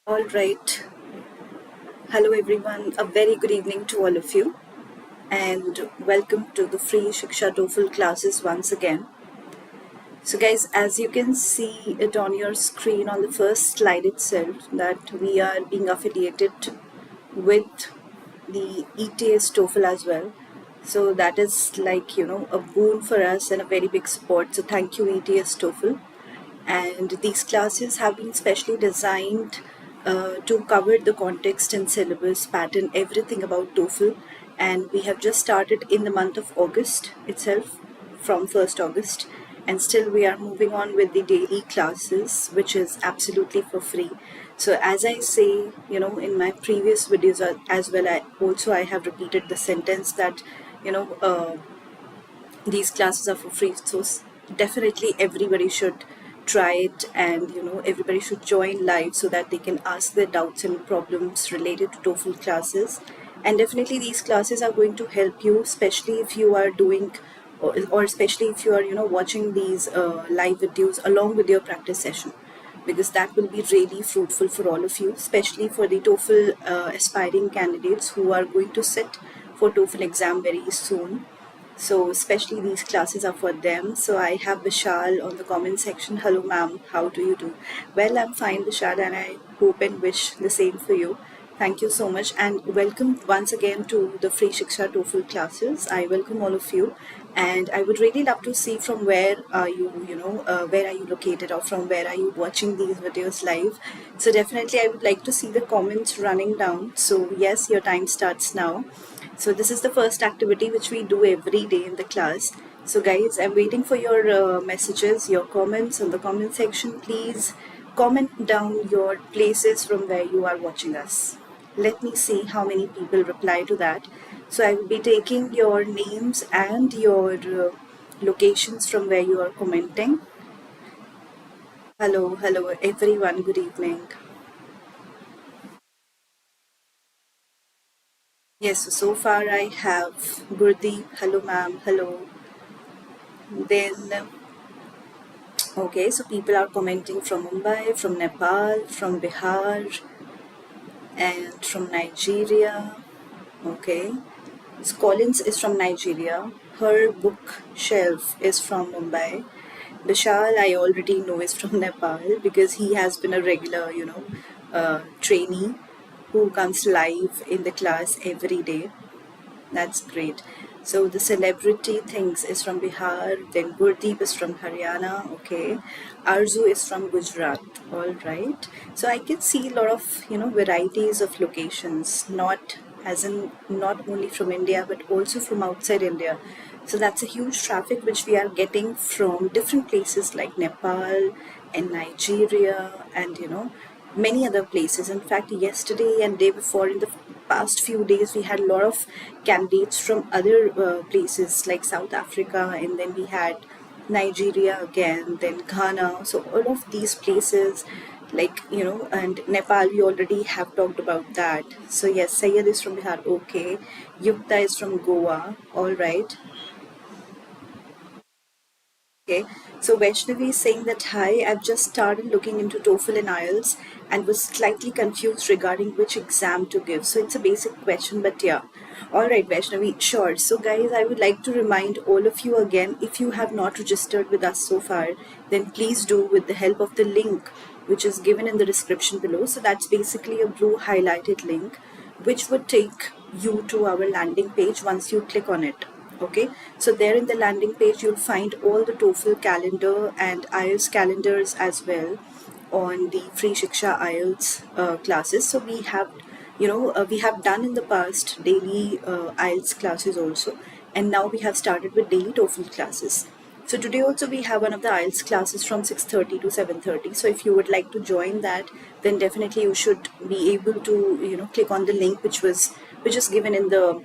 All right. Hello, everyone. A very good evening to all of you, and welcome to the free Shiksha TOEFL classes once again. So, guys, as you can see it on your screen on the first slide itself, that we are being affiliated with the ETS TOEFL as well. So that is a boon for us and a very big support. So thank you, ETS TOEFL. And these classes have been specially designed to cover the context and syllabus pattern, everything about TOEFL. And we have just started in the month of August itself, from 1st August. And still we are moving on with the daily classes, which is absolutely for free. So as I say, in my previous videos as well, I have repeated the sentence that, you know, uh, these classes are for free. So definitely everybody should try it, and everybody should join live so that they can ask their doubts and problems related to TOEFL classes. And definitely these classes are going to help you, especially if you are doing or especially if you are watching these live videos along with your practice session, because that will be really fruitful for all of you, especially for the TOEFL aspiring candidates who are going to sit for TOEFL exam very soon. So especially these classes are for them. So I have Vishal on the comment section. Hello ma'am, how do you do? Well, I'm fine, Vishal, and I hope and wish the same for you. Thank you so much, and welcome once again to the free Shiksha TOEFL classes. I welcome all of you, and I would really love to see from where are you, where are you located, or from where are you watching these videos live. So definitely I would like to see the comments running down. So yes, your time starts now. So this is the first activity which we do every day in the class. So guys, I'm waiting for your messages, your comments on the comment section. Please comment down your places from where you are watching us. Let me see how many people reply to that. So I will be taking your names and your locations from where you are commenting. Hello everyone, good evening. Yes, so far I have Gurdeep, hello ma'am, hello. Then, okay, so people are commenting from Mumbai, from Nepal, from Bihar, and from Nigeria. Okay, so Collins is from Nigeria. Her bookshelf is from Mumbai. Vishal, I already know, is from Nepal because he has been a regular, trainee who comes live in the class every day. That's great. So the celebrity things is from Bihar, then Gurdeep is from Haryana, okay. Arzu is from Gujarat, all right. So I can see a lot of, varieties of locations, not as in not only from India, but also from outside India. So that's a huge traffic which we are getting from different places like Nepal and Nigeria and, many other places. In fact, yesterday and day before, in the past few days, we had a lot of candidates from other places like South Africa, and then we had Nigeria again, then Ghana. So all of these places, and Nepal, we already have talked about that. So yes, Sayed is from Bihar, okay. Yukta is from Goa, all right. Okay, so Vaishnavi is saying that hi, I've just started looking into TOEFL and IELTS and was slightly confused regarding which exam to give. So it's a basic question, but yeah. Alright, Vaishnavi, sure. So, guys, I would like to remind all of you again, if you have not registered with us so far, then please do with the help of the link which is given in the description below. So, that's basically a blue highlighted link which would take you to our landing page once you click on it. Okay, so there in the landing page you'll find all the TOEFL calendar and IELTS calendars as well on the free Shiksha IELTS classes. So we have done in the past daily IELTS classes also, and now we have started with daily TOEFL classes. So today also we have one of the IELTS classes from 6:30 to 7:30. So if you would like to join that, then definitely you should be able to click on the link which is given in the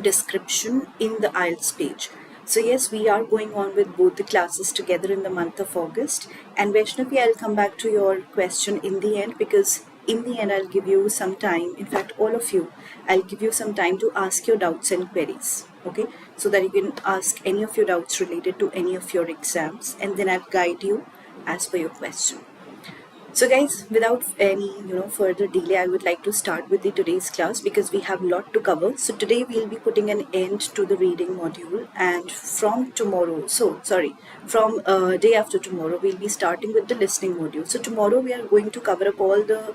description in the IELTS page. So yes, we are going on with both the classes together in the month of August. And Vaishnavi, I'll come back to your question in the end, because in the end I'll give you some time, in fact all of you, I'll give you some time to ask your doubts and queries. Okay, so that you can ask any of your doubts related to any of your exams, and then I'll guide you as per your question. So guys, without any further delay, I would like to start with the today's class because we have a lot to cover. So today we'll be putting an end to the reading module, and from tomorrow, from day after tomorrow, we'll be starting with the listening module. So tomorrow we are going to cover up all the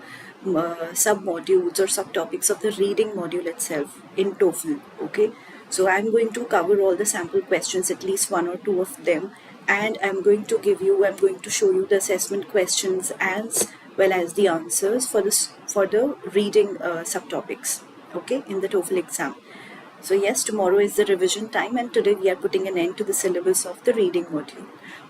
sub modules or subtopics of the reading module itself in TOEFL. Okay, so I'm going to cover all the sample questions, at least one or two of them, and I'm going to show you the assessment questions as well as the answers for the reading subtopics, okay, in the TOEFL exam. So yes, tomorrow is the revision time, and today we are putting an end to the syllabus of the reading module.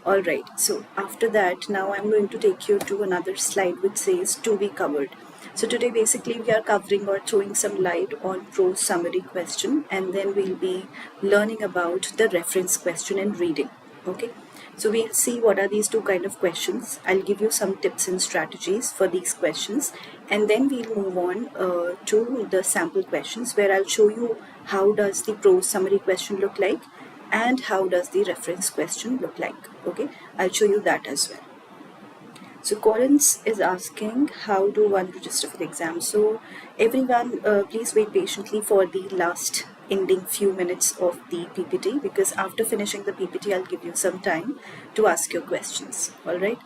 Alright, so after that, now I'm going to take you to another slide which says to be covered. So today basically we are covering or throwing some light on prose summary question, and then we'll be learning about the reference question and reading. Okay, so we'll see what are these two kind of questions. I'll give you some tips and strategies for these questions, and then we'll move on to the sample questions where I'll show you how does the prose summary question look like and how does the reference question look like. Okay, I'll show you that as well. So Collins is asking how do one register for the exam. So everyone, please wait patiently for the last ending few minutes of the PPT, because after finishing the PPT I'll give you some time to ask your questions. All right.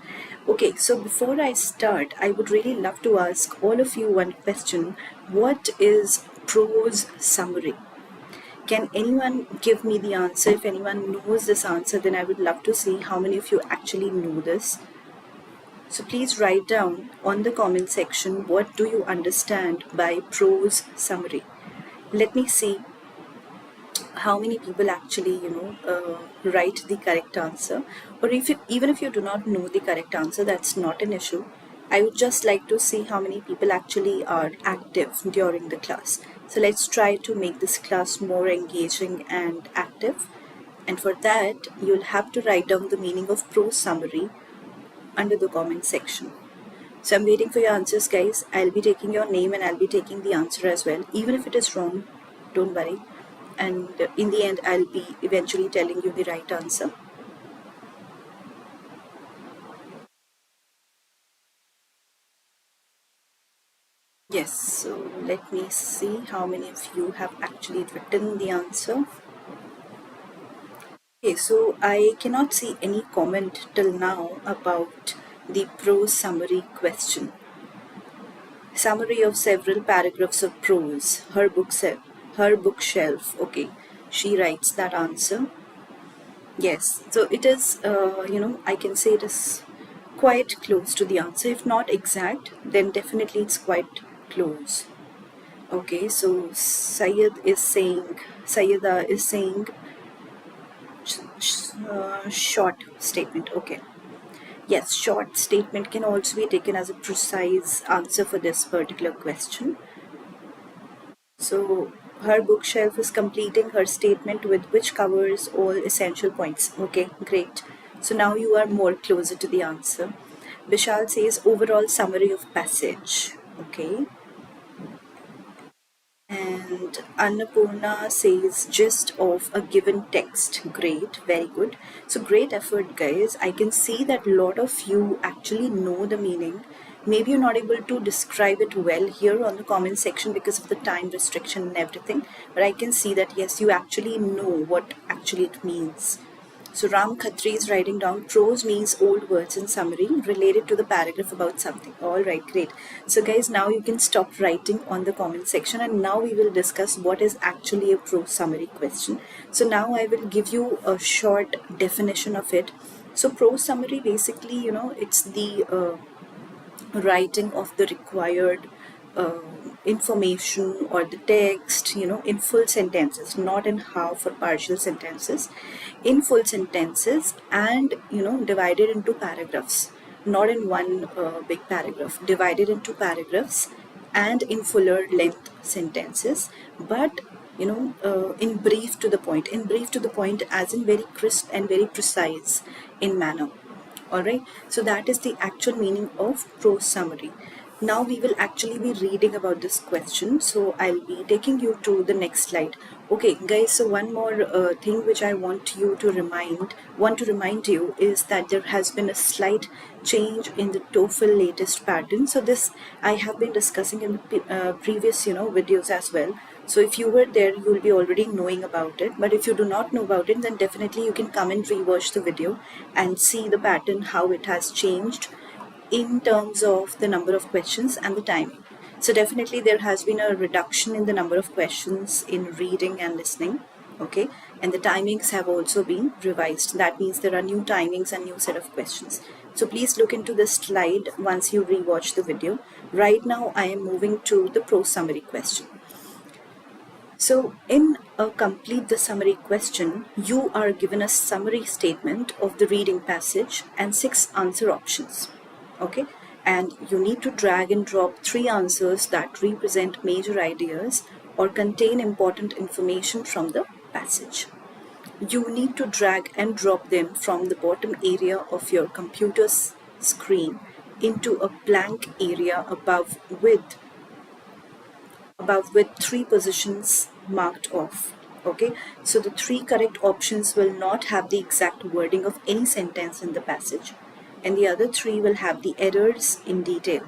Okay, so before I start, I would really love to ask all of you one question. What is prose summary? Can anyone give me the answer? If anyone knows this answer, then I would love to see how many of you actually know this. So please write down on the comment section, what do you understand by prose summary? Let me see how many people actually write the correct answer. Or even if you do not know the correct answer, that's not an issue. I would just like to see how many people actually are active during the class. So let's try to make this class more engaging and active. And for that, you'll have to write down the meaning of prose summary under the comment section. So I'm waiting for your answers, guys. I'll be taking your name and I'll be taking the answer as well. Even if it is wrong, don't worry. And in the end, I'll be eventually telling you the right answer. Yes, so let me see how many of you have actually written the answer. Okay, so I cannot see any comment till now about the prose summary question. Summary of several paragraphs of prose. Her bookshelf. Okay, she writes that answer. Yes, so it is. I can say it is quite close to the answer. If not exact, then definitely it's quite close. Okay, so Sayeda is saying short statement. Okay. Yes, short statement can also be taken as a precise answer for this particular question. So her bookshelf is completing her statement with which covers all essential points. Okay, great. So now you are more closer to the answer. Vishal says overall summary of passage. Okay. And Annapurna says gist of a given text. Great, very good. So great effort, guys. I can see that a lot of you actually know the meaning. Maybe you're not able to describe it well here on the comment section because of the time restriction and everything. But I can see that yes, you actually know what actually it means. So Ram Khatri is writing down prose means old words in summary related to the paragraph about something. Alright, great. So guys, now you can stop writing on the comment section, and now we will discuss what is actually a prose summary question. So now I will give you a short definition of it. So prose summary basically, it's the writing of the required information or the text, in full sentences, not in half or partial sentences, in full sentences, and divided into paragraphs, not in one big paragraph, divided into paragraphs and in fuller length sentences, but in brief to the point, as in very crisp and very precise in manner. Alright, so that is the actual meaning of prose summary. Now we will actually be reading about this question, so I'll be taking you to the next slide. Okay guys, so one more thing which I want to remind you is that there has been a slight change in the TOEFL latest pattern. So this I have been discussing in the previous videos as well. So if you were there, you will be already knowing about it, but if you do not know about it, then definitely you can come and rewatch the video and see the pattern, how it has changed in terms of the number of questions and the timing. So definitely there has been a reduction in the number of questions in reading and listening, okay, and the timings have also been revised. That means there are new timings and new set of questions. So please look into this slide once you rewatch the video. Right now I am moving to the prose summary question. So in a complete the summary question, you are given a summary statement of the reading passage and 6 answer options. Okay, and you need to drag and drop 3 answers that represent major ideas or contain important information from the passage. You need to drag and drop them from the bottom area of your computer's screen into a blank area above with 3 positions marked off. Okay, so the 3 correct options will not have the exact wording of any sentence in the passage, and the other 3 will have the errors in detail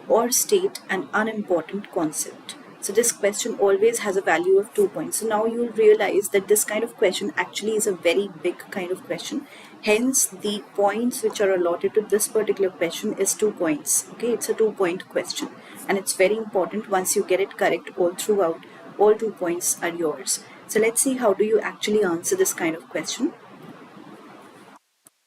or state an unimportant concept. So this question always has a value of 2 points. So now you will realize that this kind of question actually is a very big kind of question. Hence the points which are allotted to this particular question is 2 points. Okay, it's a 2-point question, and it's very important. Once you get it correct all throughout, all 2 points are yours. So let's see how do you actually answer this kind of question.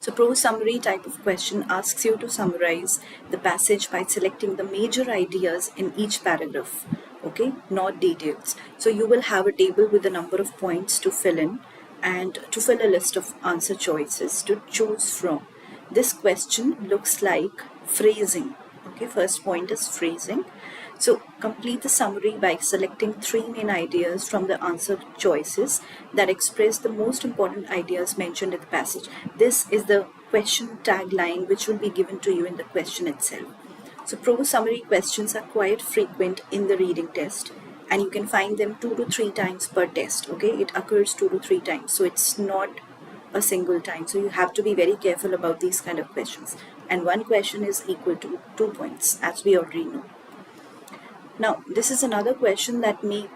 So prose summary type of question asks you to summarize the passage by selecting the major ideas in each paragraph, okay, not details. So you will have a table with a number of points to fill in and to fill a list of answer choices to choose from. This question looks like phrasing. Okay, first point is phrasing. So complete the summary by selecting 3 main ideas from the answer choices that express the most important ideas mentioned in the passage. This is the question tagline which will be given to you in the question itself. So prose summary questions are quite frequent in the reading test, and you can find them 2 to 3 times per test. Okay, it occurs 2 to 3 times, so it's not a single time. So you have to be very careful about these kind of questions, and one question is equal to 2 points, as we already know. Now, this is another question that may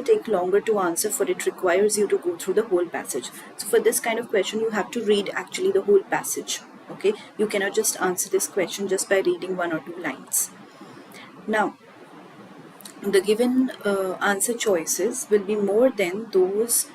take longer to answer, for it requires you to go through the whole passage. So for this kind of question, you have to read actually the whole passage. Okay, you cannot just answer this question just by reading 1 or 2 lines. Now, the given answer choices will be more than those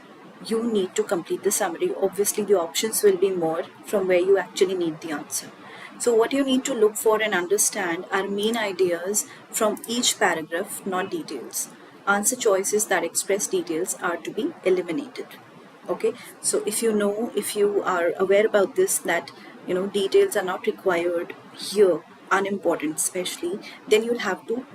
you need to complete the summary. Obviously, the options will be more from where you actually need the answer. So what you need to look for and understand are main ideas from each paragraph, not details. Answer choices that express details are to be eliminated. Okay, so if you are aware about this, that details are not required here, unimportant especially, then you'll have to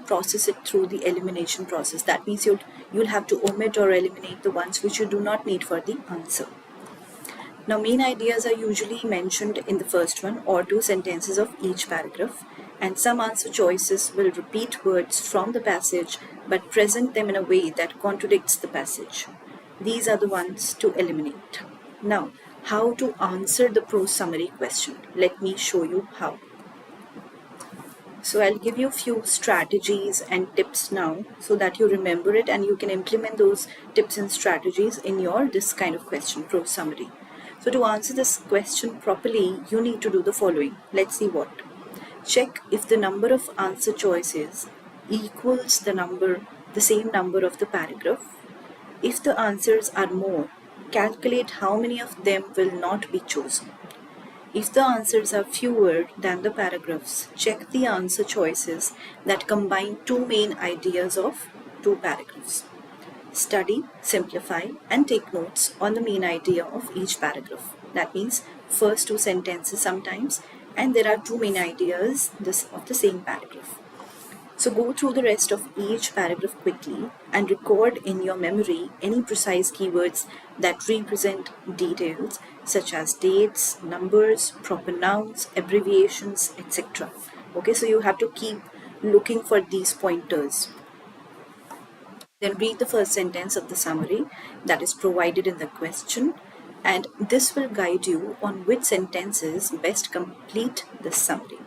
process it through the elimination process. That means you'll have to omit or eliminate the ones which you do not need for the answer. Now, main ideas are usually mentioned in the first 1 or 2 sentences of each paragraph, and some answer choices will repeat words from the passage but present them in a way that contradicts the passage. These are the ones to eliminate. Now, how to answer the prose summary question? Let me show you how. So I'll give you a few strategies and tips now so that you remember it and you can implement those tips and strategies in your this kind of question, prose summary. So to answer this question properly, you need to do the following. Let's see what. Check if the number of answer choices equals the same number of the paragraph. If the answers are more, calculate how many of them will not be chosen. If the answers are fewer than the paragraphs, check the answer choices that combine 2 main ideas of 2 paragraphs. Study, simplify, and take notes on the main idea of each paragraph. That means first 2 sentences sometimes, and there are 2 main ideas of the same paragraph. So go through the rest of each paragraph quickly and record in your memory any precise keywords that represent details such as dates, numbers, proper nouns, abbreviations, etc. Okay, so you have to keep looking for these pointers. Then read the first sentence of the summary that is provided in the question, and this will guide you on which sentences best complete the summary.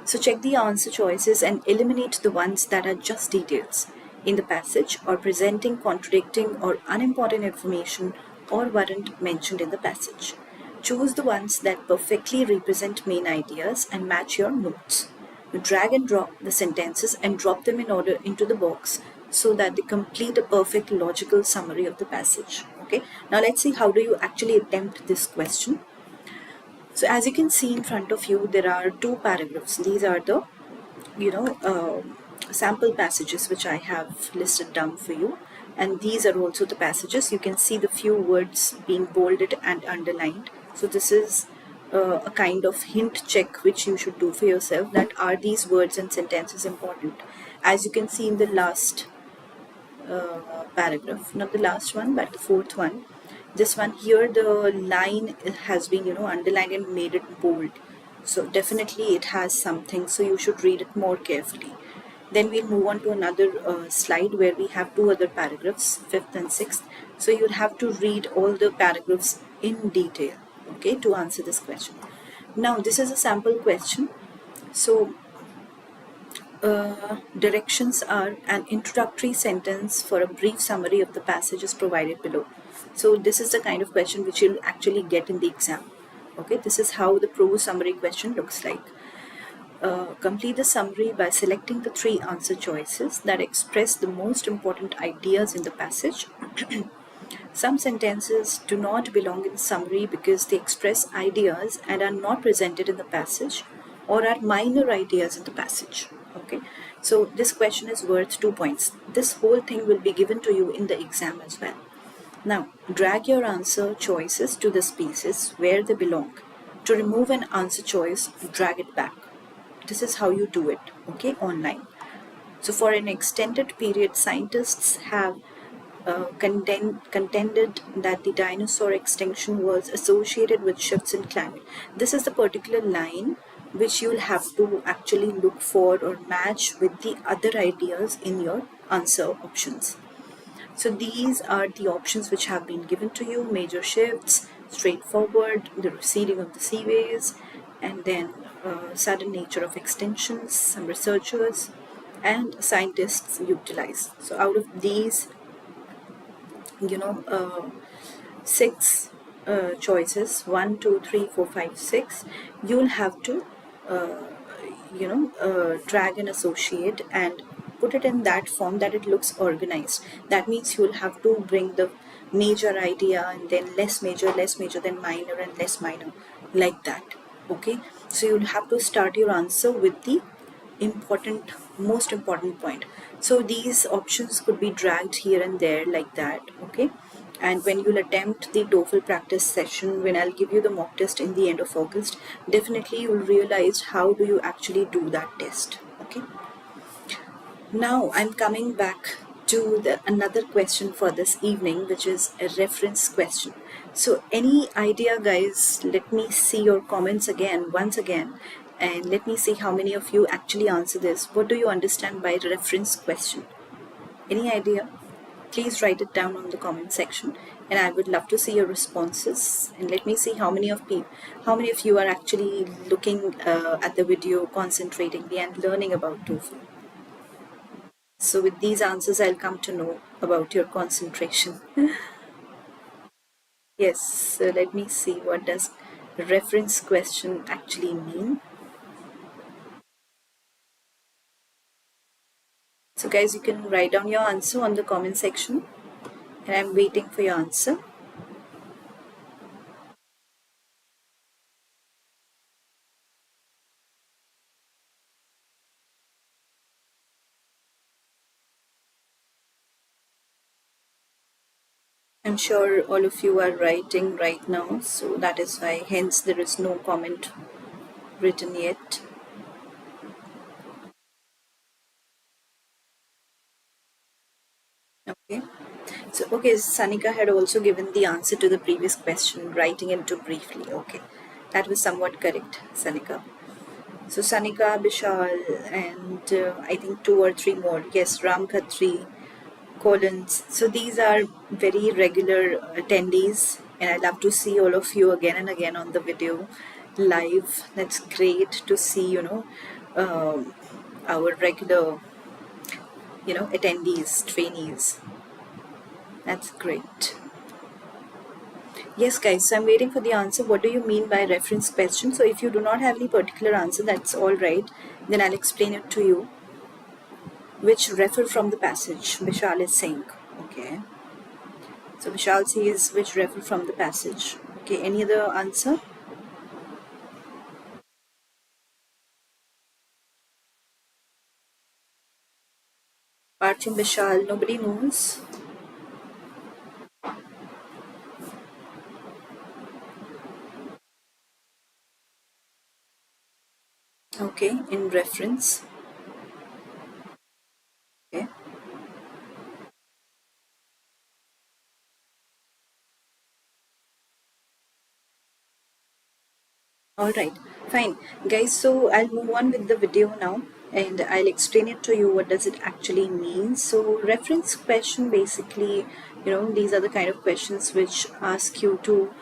So check the answer choices and eliminate the ones that are just details in the passage or presenting contradicting or unimportant information or weren't mentioned in the passage. Choose the ones that perfectly represent main ideas and match your notes. You drag and drop the sentences and drop them in order into the box so that they complete a perfect logical summary of the passage. Okay. Now let's see how do you actually attempt this question. So as you can see in front of you, there are two paragraphs. These are the, sample passages which I have listed down for you. And these are also the passages. You can see the few words being bolded and underlined. So this is a kind of hint check which you should do for yourself, that are these words and sentences important. As you can see in the last paragraph, not the last one but the fourth one, this one here, the line has been underlined and made it bold, so definitely it has something, so you should read it more carefully. Then we'll move on to another slide where we have two other paragraphs, fifth and sixth, so you'll have to read all the paragraphs in detail, okay, to answer this question. Now this is a sample question, so directions are: an introductory sentence for a brief summary of the passage is provided below. So this is the kind of question which you'll actually get in the exam. Okay, this is how the prose summary question looks like. Complete the summary by selecting the three answer choices that express the most important ideas in the passage. Some sentences do not belong in the summary because they express ideas and are not presented in the passage, or are minor ideas in the passage. Okay, so this question is worth 2 points. This whole thing will be given to you in the exam as well. Now, drag your answer choices to the spaces where they belong. To remove an answer choice, drag it back. This is how you do it, okay, online. So for an extended period, scientists have contended that the dinosaur extinction was associated with shifts in climate. This is the particular line which you'll have to actually look for or match with the other ideas in your answer options. So these are the options which have been given to you: major shifts, straightforward, the receding of the seaways, and then sudden nature of extinctions, some researchers and scientists utilize. So out of these, six choices, 1, 2, 3, 4, 5, 6, you'll have to drag and associate and put it in that form that it looks organized. That means you'll have to bring the major idea and then less major, then minor, and less minor, like that. Okay, so you'll have to start your answer with the most important point. So these options could be dragged here and there like that. Okay, and when you'll attempt the TOEFL practice session, when I'll give you the mock test in the end of August, definitely you'll realize how do you actually do that test. Okay, now I'm coming back to another question for this evening, which is a reference question. So any idea, guys? Let me see your comments once again, and let me see how many of you actually answer this. What do you understand by reference question? Any idea? Please write it down on the comment section, and I would love to see your responses. And let me see how many of you are actually looking at the video, concentrating and learning about TOEFL. So with these answers, I'll come to know about your concentration. Yes, so let me see, what does reference question actually mean? So guys, you can write down your answer on the comment section, and I'm waiting for your answer. I'm sure all of you are writing right now, so that is why, hence there is no comment written yet. Okay, so okay, Sanika had also given the answer to the previous question, writing it too briefly. Okay, that was somewhat correct, Sanika. So Sanika, Bishal, and I think 2 or 3 more. Yes, Ram Khatri, Collins. So these are very regular attendees, and I love to see all of you again and again on the video live. That's great to see, our regular, attendees, trainees. That's great. Yes, guys, so I'm waiting for the answer. What do you mean by reference question? So if you do not have any particular answer, that's all right. Then I'll explain it to you. Which refer from the passage, Vishal is saying. Okay. So Vishal says which refer from the passage. Okay, any other answer? Apart from Vishal, nobody knows. Okay, in reference. Okay. All right, fine. Guys, so I'll move on with the video now and I'll explain it to you what does it actually mean. So reference question basically, these are the kind of questions which ask you to,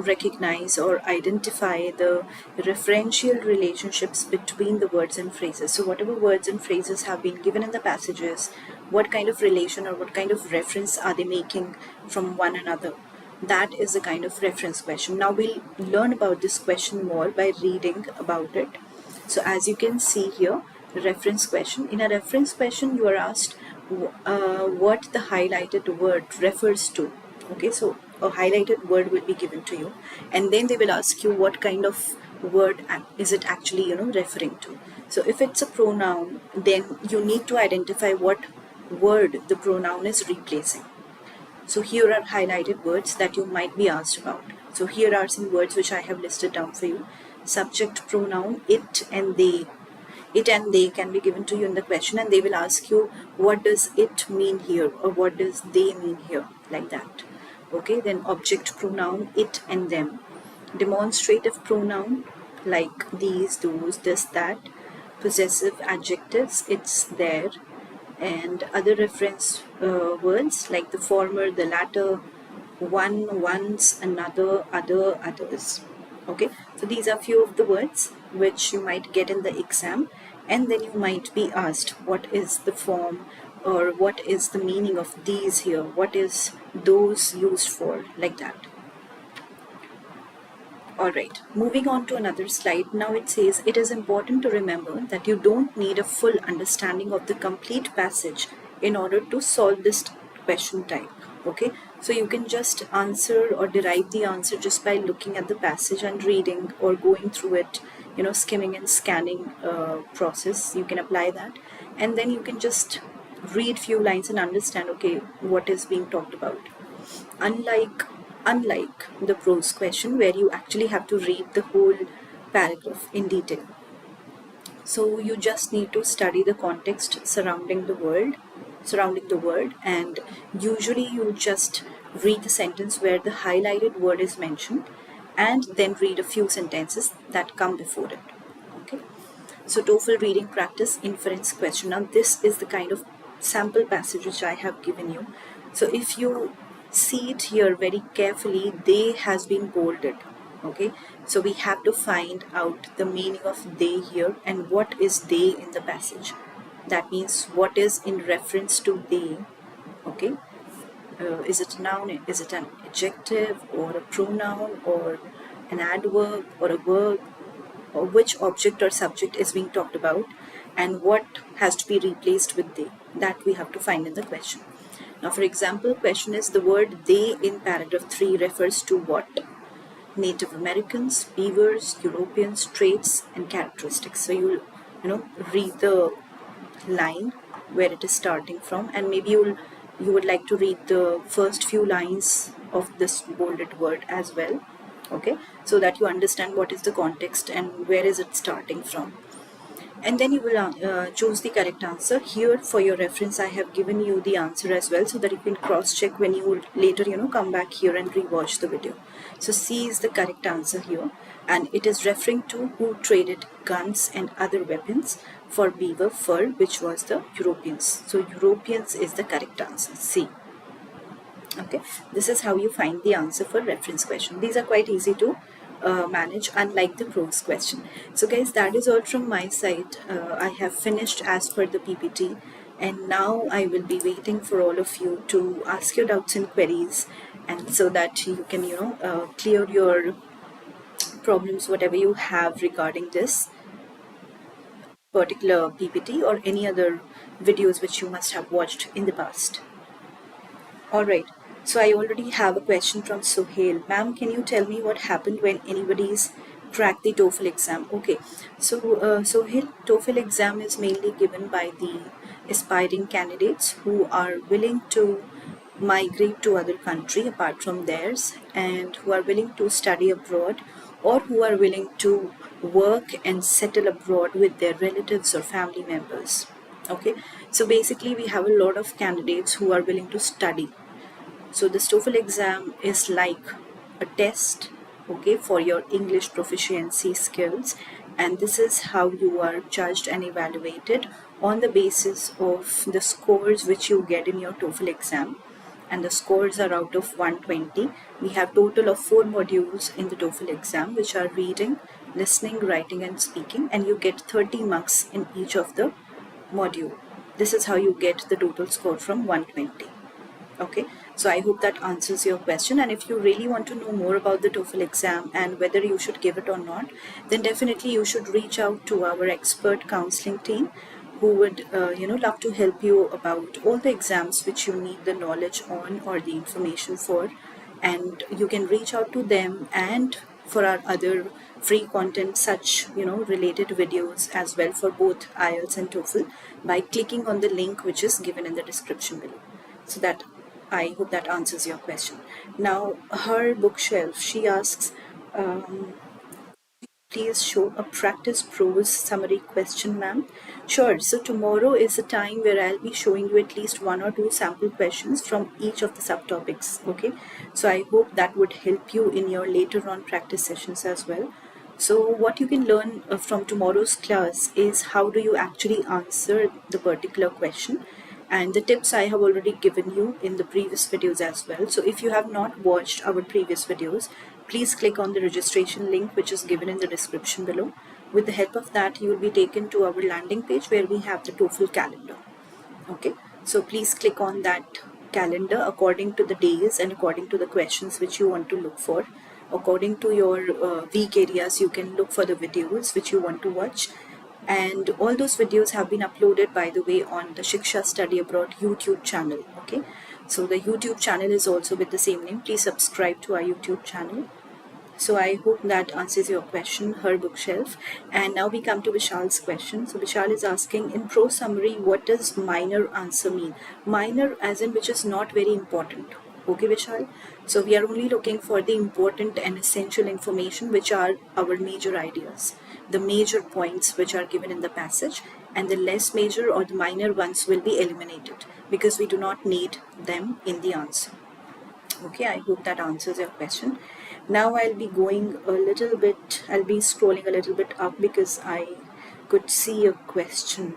recognize or identify the referential relationships between the words and phrases. So whatever words and phrases have been given in the passages, what kind of relation or what kind of reference are they making from one another? That is a kind of reference question. Now we'll learn about this question more by reading about it. So as you can see here, reference question. In a reference question, you are asked what the highlighted word refers to. Okay, so a highlighted word will be given to you, and then they will ask you what kind of word is it actually referring to. So if it's a pronoun, then you need to identify what word the pronoun is replacing. So here are highlighted words that you might be asked about. So here are some words which I have listed down for you. Subject pronoun, it and they. It and they can be given to you in the question and they will ask you what does it mean here or what does they mean here, like that. Okay, then object pronoun, it and them. Demonstrative pronoun, like these, those, this, that. Possessive adjectives, it's, there, and other reference words like the former, the latter, one, once, another, other, others. Okay, so these are few of the words which you might get in the exam, and then you might be asked what is the form or what is the meaning of these here, what is those used for, like that. Alright, moving on to another slide. Now it says it is important to remember that you don't need a full understanding of the complete passage in order to solve this question type. Okay, so you can just answer or derive the answer just by looking at the passage and reading or going through it, skimming and scanning process. You can apply that, and then you can just read few lines and understand, okay, what is being talked about. Unlike the prose question where you actually have to read the whole paragraph in detail. So you just need to study the context surrounding the word, and usually you just read the sentence where the highlighted word is mentioned and then read a few sentences that come before it. Okay. So TOEFL reading practice inference question. Now this is the kind of sample passage which I have given you. So if you see it here very carefully, they has been bolded. Okay, so we have to find out the meaning of they here and what is they in the passage. That means what is in reference to they. Okay, is it a noun, is it an adjective or a pronoun or an adverb or a verb, or which object or subject is being talked about and what has to be replaced with they. That we have to find in the question. Now for example, question is the word they in paragraph 3 refers to what? Native Americans, beavers, Europeans, traits and characteristics. So you read the line where it is starting from, and maybe you would like to read the first few lines of this bolded word as well. Okay, so that you understand what is the context and where is it starting from, and then you will choose the correct answer. Here for your reference I have given you the answer as well, so that you can cross check when you later come back here and rewatch the video. So C is the correct answer here. and it is referring to who traded guns and other weapons for beaver fur, which was the Europeans. So Europeans is the correct answer, C. Okay, this is how you find the answer for reference question. These are quite easy to manage, unlike the prose question. So guys, that is all from my side. I have finished as per the PPT, and now I will be waiting for all of you to ask your doubts and queries, and so that you can clear your problems, whatever you have regarding this particular PPT or any other videos which you must have watched in the past. Alright, so I already have a question from Sohail. Ma'am, can you tell me what happened when anybody's cracked the TOEFL exam? Okay, so Sohail, TOEFL exam is mainly given by the aspiring candidates who are willing to migrate to other country apart from theirs, and who are willing to study abroad, or who are willing to work and settle abroad with their relatives or family members. Okay, so basically we have a lot of candidates who are willing to study. So this TOEFL exam is like a test, okay, for your English proficiency skills, and this is how you are judged and evaluated on the basis of the scores which you get in your TOEFL exam. And the scores are out of 120. We have total of 4 modules in the TOEFL exam, which are reading, listening, writing and speaking, and you get 30 marks in each of the module. This is how you get the total score from 120. Okay, so I hope that answers your question. And if you really want to know more about the TOEFL exam and whether you should give it or not, then definitely you should reach out to our expert counseling team, who would love to help you about all the exams which you need the knowledge on or the information for. And you can reach out to them and for our other free content, such related videos as well, for both IELTS and TOEFL, by clicking on the link which is given in the description below. So that, I hope that answers your question. Now, her bookshelf, she asks, please show a practice prose summary question, ma'am. Sure. So tomorrow is the time where I'll be showing you at least 1 or 2 sample questions from each of the subtopics. Okay. So I hope that would help you in your later on practice sessions as well. So what you can learn from tomorrow's class is how do you actually answer the particular question. And the tips I have already given you in the previous videos as well. So if you have not watched our previous videos, please click on the registration link which is given in the description below. With the help of that, you will be taken to our landing page where we have the TOEFL calendar. Okay, so please click on that calendar according to the days and according to the questions which you want to look for. According to your weak areas, you can look for the videos which you want to watch. And all those videos have been uploaded, by the way, on the Shiksha Study Abroad YouTube channel. Okay, so the YouTube channel is also with the same name. Please subscribe to our YouTube channel. So I hope that answers your question, her bookshelf. And now we come to Vishal's question. So Vishal is asking, in prose summary, what does minor answer mean? Minor as in which is not very important. Okay, Vishal? So we are only looking for the important and essential information, which are our major ideas, the major points which are given in the passage, and the less major or the minor ones will be eliminated because we do not need them in the answer. Okay, I hope that answers your question. Now I'll be going a little bit, I'll be scrolling a little bit up because I could see a question.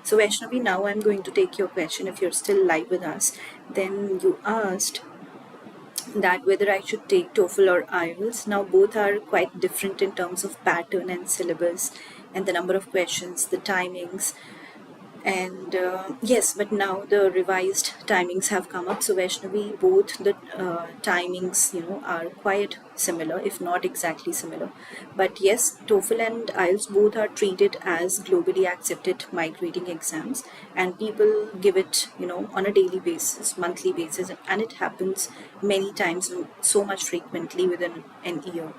So Vaishnavi, now I'm going to take your question. If you're still live with us, then you asked that whether I should take TOEFL or IELTS. Now both are quite different in terms of pattern and syllabus and the number of questions, the timings. And yes, but now the revised timings have come up. So Vaishnavi, both the timings are quite similar, if not exactly similar. But yes, TOEFL and IELTS both are treated as globally accepted migrating exams, and people give it on a daily basis, monthly basis, and it happens many times, so much frequently within an year.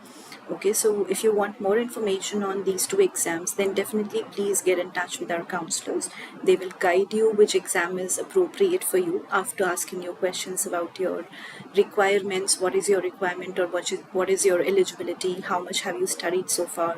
Okay, so if you want more information on these 2 exams, then definitely please get in touch with our counselors. They will guide you which exam is appropriate for you after asking you questions about your requirements, what is your requirement, or what is your eligibility, how much have you studied so far,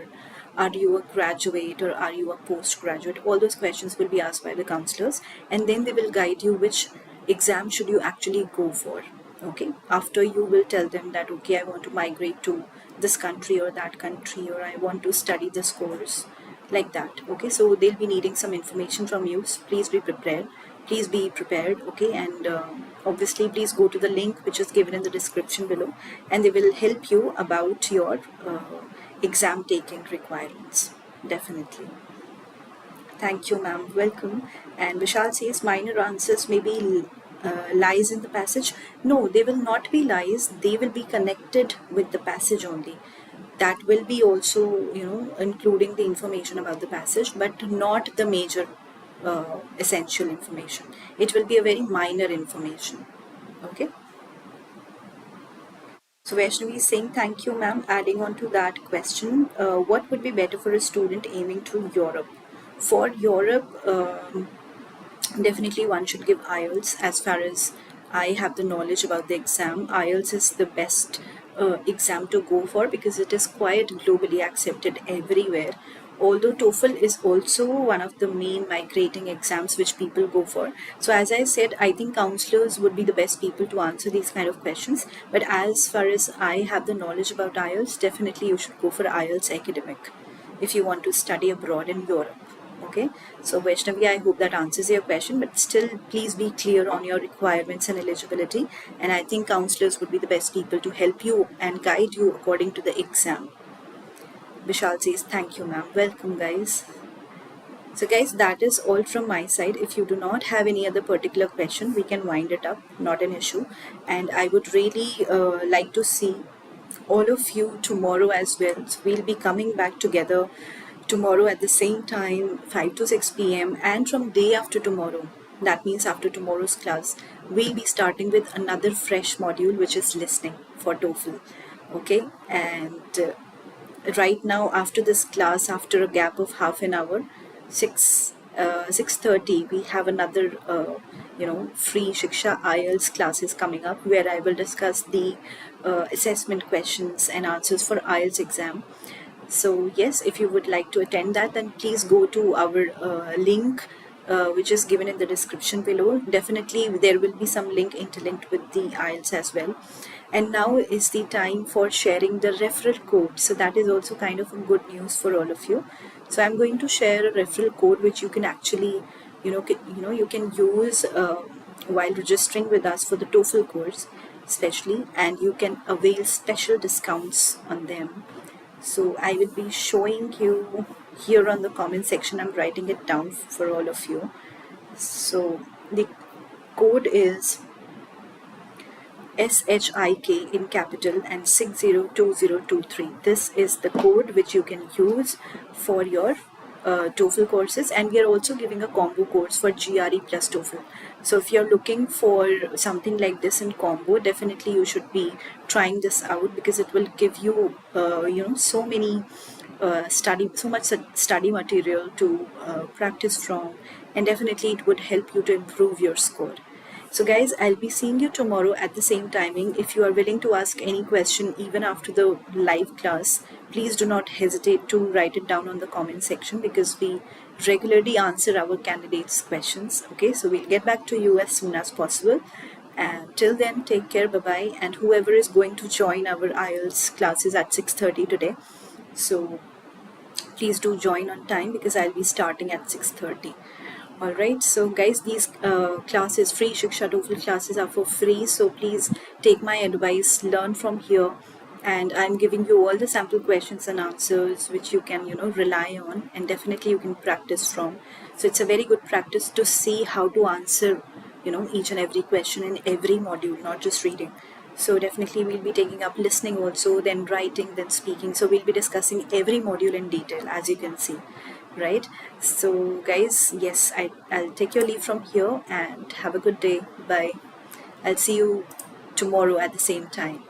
are you a graduate or are you a postgraduate. All those questions will be asked by the counselors, and then they will guide you which exam should you actually go for. Okay, after you will tell them that okay, I want to migrate to this country or that country, or I want to study this course, like that. Okay, so they'll be needing some information from you. So please be prepared. Please be prepared. Okay, and obviously please go to the link which is given in the description below, and they will help you about your exam taking requirements. Definitely. Thank you, ma'am. Welcome. And Vishal says minor answers may be lies in the passage. No, they will not be lies. They will be connected with the passage only. That will be also, including the information about the passage, but not the major essential information. It will be a very minor information. Okay. So Vaishnavi is saying, thank you, ma'am. Adding on to that question, what would be better for a student aiming to Europe? For Europe, definitely one should give IELTS. As far as I have the knowledge about the exam, IELTS is the best exam to go for because it is quite globally accepted everywhere. Although TOEFL is also one of the main migrating exams which people go for. So as I said, I think counselors would be the best people to answer these kind of questions. But as far as I have the knowledge about IELTS, definitely you should go for IELTS academic if you want to study abroad in Europe. Okay, so Vaishnavi, I hope that answers your question, but still please be clear on your requirements and eligibility, and I think counselors would be the best people to help you and guide you according to the exam. Vishal says, thank you, ma'am. Welcome, guys. So guys, that is all from my side. If you do not have any other particular question, we can wind it up, not an issue. And I would really like to see all of you tomorrow as well. So we'll be coming back together tomorrow at the same time, 5 to 6 p.m. and from day after tomorrow, that means after tomorrow's class, we'll be starting with another fresh module, which is listening for TOEFL. Okay, and right now after this class, after a gap of half an hour, 6:30, we have another free Shiksha IELTS classes coming up, where I will discuss the assessment questions and answers for IELTS exam. So yes, if you would like to attend that, then please go to our link which is given in the description below. Definitely there will be some link interlinked with the IELTS as well. And now is the time for sharing the referral code. So that is also kind of a good news for all of you. So I'm going to share a referral code which you can actually, you can use while registering with us for the TOEFL course, especially, and you can avail special discounts on them. So I will be showing you here on the comment section. I'm writing it down for all of you. So the code is SHIK in capital and 602023. This is the code which you can use for your TOEFL courses, and we are also giving a combo course for GRE plus TOEFL. So if you're looking for something like this in combo, definitely you should be trying this out, because it will give you so much study material to practice from, and definitely it would help you to improve your score. So guys, I'll be seeing you tomorrow at the same timing. If you are willing to ask any question even after the live class, please do not hesitate to write it down on the comment section, because we regularly answer our candidates' questions. Okay, so we'll get back to you as soon as possible. And till then, take care, bye-bye. And whoever is going to join our IELTS classes at 6:30 today, so please do join on time, because I'll be starting at 6:30. Alright, so guys, these classes, free Shiksha TOEFL classes, are for free. So please take my advice, learn from here. And I'm giving you all the sample questions and answers which you can, rely on, and definitely you can practice from. So it's a very good practice to see how to answer, each and every question in every module, not just reading. So definitely we'll be taking up listening also, then writing, then speaking. So we'll be discussing every module in detail, as you can see. Right, so guys, yes, I'll take your leave from here, and have a good day. Bye. I'll see you tomorrow at the same time.